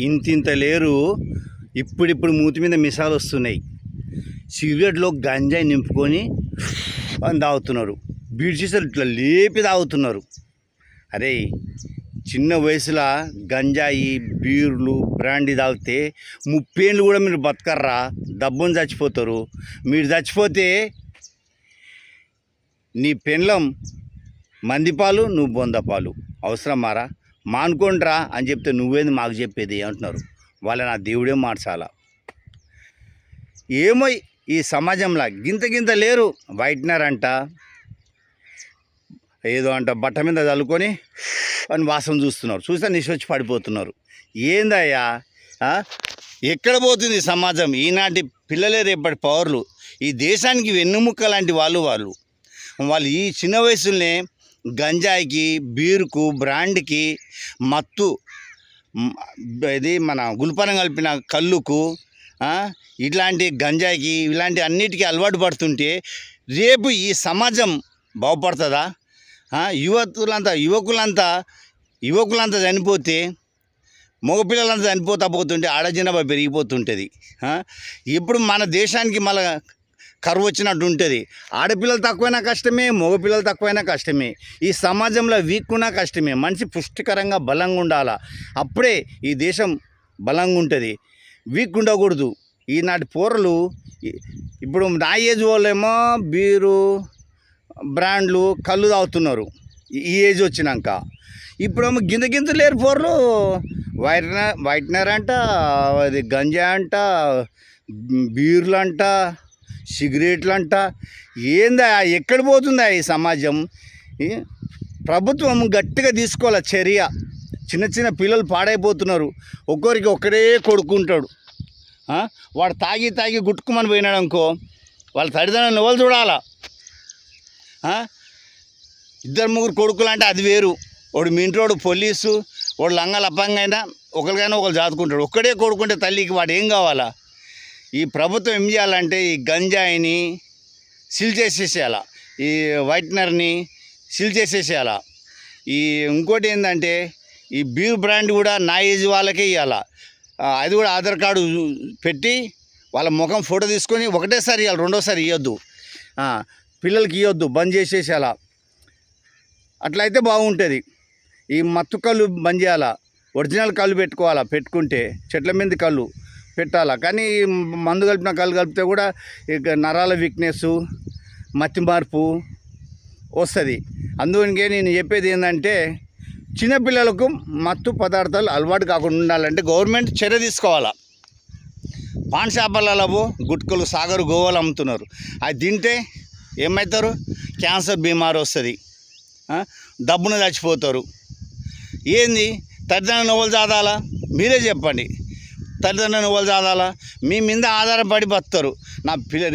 ఇంతింత లేరు. ఇప్పుడిప్పుడు మూతి మీద మిసాలు వస్తున్నాయి. సిగరెట్లో గంజాయి నింపుకొని అని తాగుతున్నారు. బీడ్సీసలు ఇట్లా లేపి తాగుతున్నారు. అరే, చిన్న వయసులో గంజాయి, బీర్లు, బ్రాండీ తాగితే 30 ఏళ్ళు కూడా మీరు బతకర్రా, దబ్బుని చచ్చిపోతారు. మీరు చచ్చిపోతే నీ పెండ్లం మందిపాలు, నువ్వు బొందపాలు. అవసరమారా? మానుకోండ్రా అని చెప్తే నువ్వేంది మాకు చెప్పేది అంటున్నారు. వాళ్ళ నా దేవుడే మార్చాలా. ఏమో ఈ సమాజంలో గింత లేరు. వైట్నర్ అంట, ఏదో అంట బట్ట మీద చల్లుకొని అని వాసన చూస్తున్నారు. చూస్తే నిశొచ్చి పడిపోతున్నారు. ఏందయ్యా? ఎక్కడ పోతుంది సమాజం? ఈనాటి పిల్లలే రేపటి పౌరులు. ఈ దేశానికి వెన్నుముక్క లాంటి వాళ్ళు ఈ చిన్న వయసులోనే గంజాయికి, బీరుకు, బ్రాండ్కి, మత్తు, ఇది మన గుల్పనం కలిపిన కళ్ళుకు, ఇట్లాంటి గంజాయికి, ఇలాంటి అన్నిటికీ అలవాటు పడుతుంటే రేపు ఈ సమాజం బాగుపడుతుందా? యువకులంతా చనిపోతే, మగపిల్లలంతా చనిపోతా పోతుంటే ఆడజనాభా పెరిగిపోతుంటుంది. ఇప్పుడు మన దేశానికి మళ్ళీ కరువు వచ్చినట్టు ఉంటుంది. ఆడపిల్లలు తక్కువైనా కష్టమే, మగపిల్లలు తక్కువైనా కష్టమే. ఈ సమాజంలో వీక్ ఉన్నా కష్టమే. మనిషి పుష్టికరంగా బలంగా ఉండాలా, అప్పుడే ఈ దేశం బలంగా ఉంటుంది. వీక్ ఉండకూడదు. ఈనాటి పోరలు ఇప్పుడు నా ఏజ్ వాళ్ళేమో బీరు, బ్రాండ్లు, కళ్ళు తాగుతున్నారు. ఈ ఏజ్ వచ్చినాక ఇప్పుడేమో గింత లేరు పోరలు. వైట్నర్ అంట, అది గంజా అంట, బీర్లు అంట, సిగరెట్లు అంట. ఏందా? ఎక్కడ పోతుందా ఈ సమాజం? ప్రభుత్వం గట్టిగా తీసుకోవాలి చర్య. చిన్న పిల్లలు పాడైపోతున్నారు. ఒక్కొరికి ఒక్కడే కొడుకుంటాడు. వాడు తాగి గుట్టుకుమని పోయినాడు అనుకో, వాళ్ళ తల్లిదండ్రులను ఎవరు చూడాలా? 2-3 కొడుకులు అంటే అది వేరు. వాడు మీ ఇంట్లోడు పోలీసు, వాడు లంగాలు అప్పంగా అయినా ఒకరికైనా ఒకరు జాతుకుంటాడు. ఒక్కడే కొడుకుంటే తల్లికి వాడు ఏం కావాలా? ఈ ప్రభుత్వం ఏం చేయాలంటే ఈ గంజాయిని సీల్ చేసేసేయాల, ఈ వైట్నర్ని సీల్ చేసేసేయాల. ఇంకోటి ఏంటంటే ఈ బీర్ బ్రాండ్ కూడా నా ఏజ్ వాళ్ళకే ఇవ్వాల. అది కూడా ఆధార్ కార్డు పెట్టి వాళ్ళ ముఖం ఫోటో తీసుకొని ఒకటేసారి ఇవ్వాలి, రెండోసారి ఇవ్వద్దు. పిల్లలకి ఇవ్వద్దు, బంద్ చేసేసేయాల. అట్లయితే బాగుంటుంది. ఈ మత్తు కళ్ళు బంద్ చేయాలా, ఒరిజినల్ కళ్ళు పెట్టుకోవాలా. పెట్టుకుంటే చెట్ల మీద కళ్ళు పెట్టాలా. కానీ మందు కలిపిన కళ్ళు కలిపితే కూడా ఇక నరాల వీక్నెస్, మతి మార్పు వస్తుంది. అందుకే నేను చెప్పేది ఏంటంటే చిన్నపిల్లలకు మత్తు పదార్థాలు అలవాటు కాకుండా ఉండాలంటే గవర్నమెంట్ చర్య తీసుకోవాలా. పాన్ షాపులలో గుట్కలు, సాగరు, గోవాలు అమ్ముతున్నారు. అది తింటే ఏమవుతారు? క్యాన్సర్ బీమారు వస్తుంది, దబ్బున చచ్చిపోతారు. ఏంది? తల్లిదండ్రులు నవ్వులు చాదాలా? మీరే చెప్పండి. తల్లిదండ్రులు నవ్వులు చాదాలా? మీ మీద ఆధారపడి బతుకుతారు.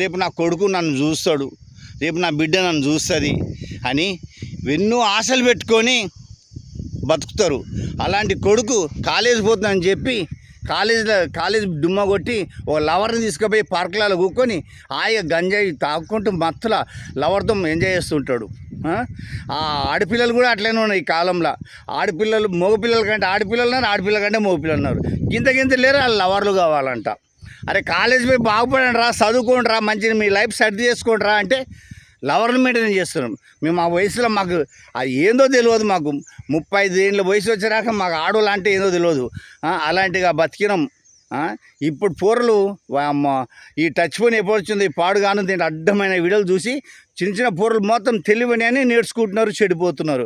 రేపు నా కొడుకు నన్ను చూస్తాడు, రేపు నా బిడ్డ నన్ను చూస్తుంది అని ఎన్నో ఆశలు పెట్టుకొని బతుకుతారు. అలాంటి కొడుకు కాలేజ్ పోతుందని చెప్పి కాలేజ్ డుమ్మ కొట్టి ఒక లవర్ని తీసుకుపోయి పార్కులలో కూర్చొని హాయిగా గంజాయి తాగుకుంటూ మత్తుల లవర్తో ఎంజాయ్ చేస్తుంటాడు. ఆడపిల్లలు కూడా అట్లనే ఉన్నాయి ఈ కాలంలో. ఆడపిల్లలు మగపిల్లల కంటే ఆడపిల్లలు ఉన్నారు, ఆడపిల్లల కంటే మగపిల్లలు ఉన్నారు. గింత లేరు, వాళ్ళు లవర్లు కావాలంట. అరే, కాలేజ్ పోయి బాగుపడండి రా, చదువుకోండి రా, మంచిగా మీ లైఫ్ సెట్ చేసుకోండి రా అంటే లవర్లు మెయింటైన్ చేస్తున్నాం. మేము ఆ వయసులో మాకు అది ఏందో తెలియదు. మాకు 35 ఏళ్ళ వయసు వచ్చేరాక మాకు ఆడోళ్ళు అంటే ఏందో తెలియదు. అలాంటిగా బతికినాం. ఇప్పుడు పూరలు ఈ టచ్ ఫోన్ ఎప్పుడు వచ్చింది పాడుగాను దీంట్లో అడ్డమైన వీడియోలు చూసి చిన్న పూరలు మొత్తం తెలివని అని నేర్చుకుంటున్నారు, చెడిపోతున్నారు.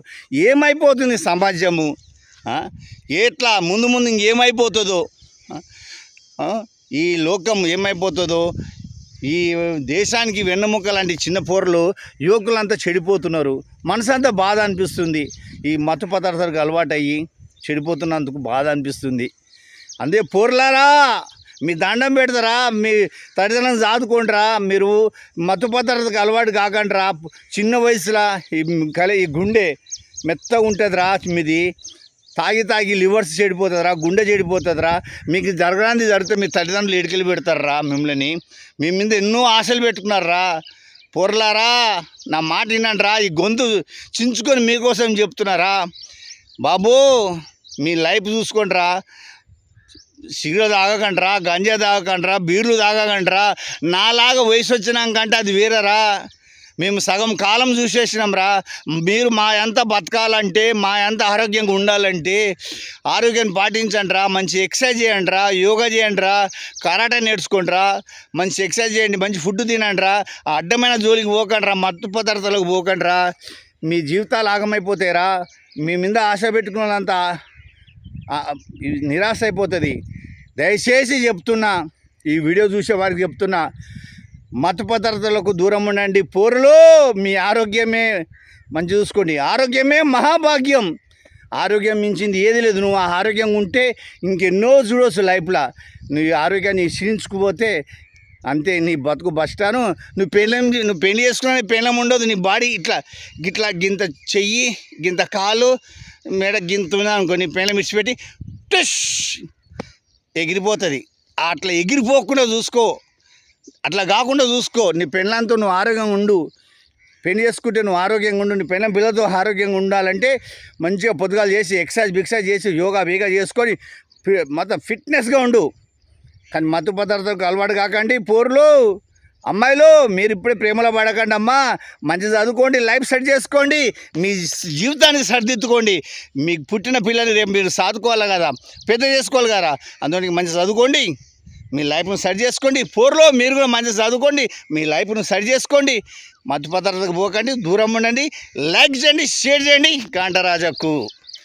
ఏమైపోతుంది సమాజము? ఎట్లా ముందు ఇంకేమైపోతుందో, ఈ లోకం ఏమైపోతుందో, ఈ దేశానికి వెన్నెముక లాంటి చిన్న పూరలు యువకులంతా చెడిపోతున్నారు. మనసంతా బాధ అనిపిస్తుంది. ఈ మత్తు పదార్థాలకు అలవాటు అయ్యి చెడిపోతున్నందుకు బాధ అనిపిస్తుంది. అందే పూర్లారా, మీ దండం పెడతారా, మీ తల్లిదండ్రులను సాదుకుంటారా, మీరు మత్తు పదార్థాలకు అలవాటు కాకండిరా. చిన్న వయసులో ఈ గుండె మెత్తగా ఉంటుందిరా, మీది తాగి లివర్స్ చెడిపోతుందిరా, గుండె చెడిపోతుందిరా. మీకు జరగడానికి జరిగితే మీ తల్లిదండ్రులు ఎడికలు పెడతారా మిమ్మల్ని. మీ మీద ఎన్నో ఆశలు పెట్టుకున్నారా. పొరలారా, నా మాట వినండిరా. ఈ గొంతు చించుకొని మీకోసం చెప్తున్నారా. బాబు, మీ లైఫ్ చూసుకోండిరా. సిగరెట్ తాగకండ్రా, గంజా తాగకండ్రా, బీర్లు తాగకండ్రా. నాలాగా వయసు వచ్చినాకంటే అది వేరేరా. మేము సగం కాలం చూసేసినాం రా. మీరు మా ఎంత బతకాలంటే, మా ఎంత ఆరోగ్యంగా ఉండాలంటే ఆరోగ్యాన్ని పాటించండి రా. మంచి ఎక్సర్సైజ్ చేయండి రా, యోగా చేయండి రా, కరాటే నేర్చుకోండి రా, మంచి ఎక్సర్సైజ్ చేయండి, మంచి ఫుడ్ తినండి రా. అడ్డమైన జోలికి పోకండి రా, మత్తు పదార్థాలకు పోకండి రా. మీ జీవితాలు ఆగమైపోతాయిరా. మీ మీద ఆశ పెట్టుకున్నంత నిరాశ అయిపోతుంది. దయచేసి చెప్తున్నా, ఈ వీడియో చూసే వారికి చెప్తున్నా, మత్తు పదార్థాలకు దూరం ఉండండి. పోరులో మీ ఆరోగ్యమే మంచి చూసుకోండి. ఆరోగ్యమే మహాభాగ్యం. ఆరోగ్యం మించింది ఏది లేదు. నువ్వు ఆ ఆరోగ్యంగా ఉంటే ఇంకెన్నో చూడవచ్చు లైఫ్లో. నువ్వు ఆరోగ్యాన్ని క్షీణించుకుపోతే అంతే, నీ బతుకు బస్టాను. నువ్వు పెళ్ళి చేసుకున్నా పెళ్ళం ఉండదు. నీ బాడీ ఇట్లా గింత చెయ్యి, గింత కాలు, మెడ గింత అనుకో, నీ పెళ్ళం విడిచిపెట్టి టష్ ఎగిరిపోతుంది. అట్లా ఎగిరిపోకుండా చూసుకో, అట్లా కాకుండా చూసుకో. నీ పెళ్ళంతో నువ్వు ఆరోగ్యంగా ఉండు. పెళ్లి చేసుకుంటే నువ్వు ఆరోగ్యంగా ఉండు. నీ పెళ్ళం పిల్లలతో ఆరోగ్యంగా ఉండాలంటే మంచిగా పొద్దుగాలు చేసి ఎక్సర్సైజ్ చేసి యోగా చేసుకొని మొత్తం ఫిట్నెస్గా ఉండు. కానీ మత్తు పదార్థాలకు అలవాటు కాకండి. పోరులు, అమ్మాయిలు, మీరు ఇప్పుడే ప్రేమలో పడకండి అమ్మా. మంచి చదువుకోండి, లైఫ్ సెట్ చేసుకోండి, మీ జీవితాన్ని సరిదిద్దుకోండి. మీకు పుట్టిన పిల్లల్ని రేపు మీరు సాదుకోవాలి కదా, పెద్ద చేసుకోవాలి కదా. అందుకని మంచి చదువుకోండి, మీ లైఫ్ను సరి చేసుకోండి. పోరులో మీరు కూడా మంచి చదువుకోండి, మీ లైఫ్ను సరి చేసుకోండి. మత్తు పదార్థాలకు పోకండి, దూరం ఉండండి. లైక్ చేయండి, షేర్ చేయండి. కాంటరాజకు.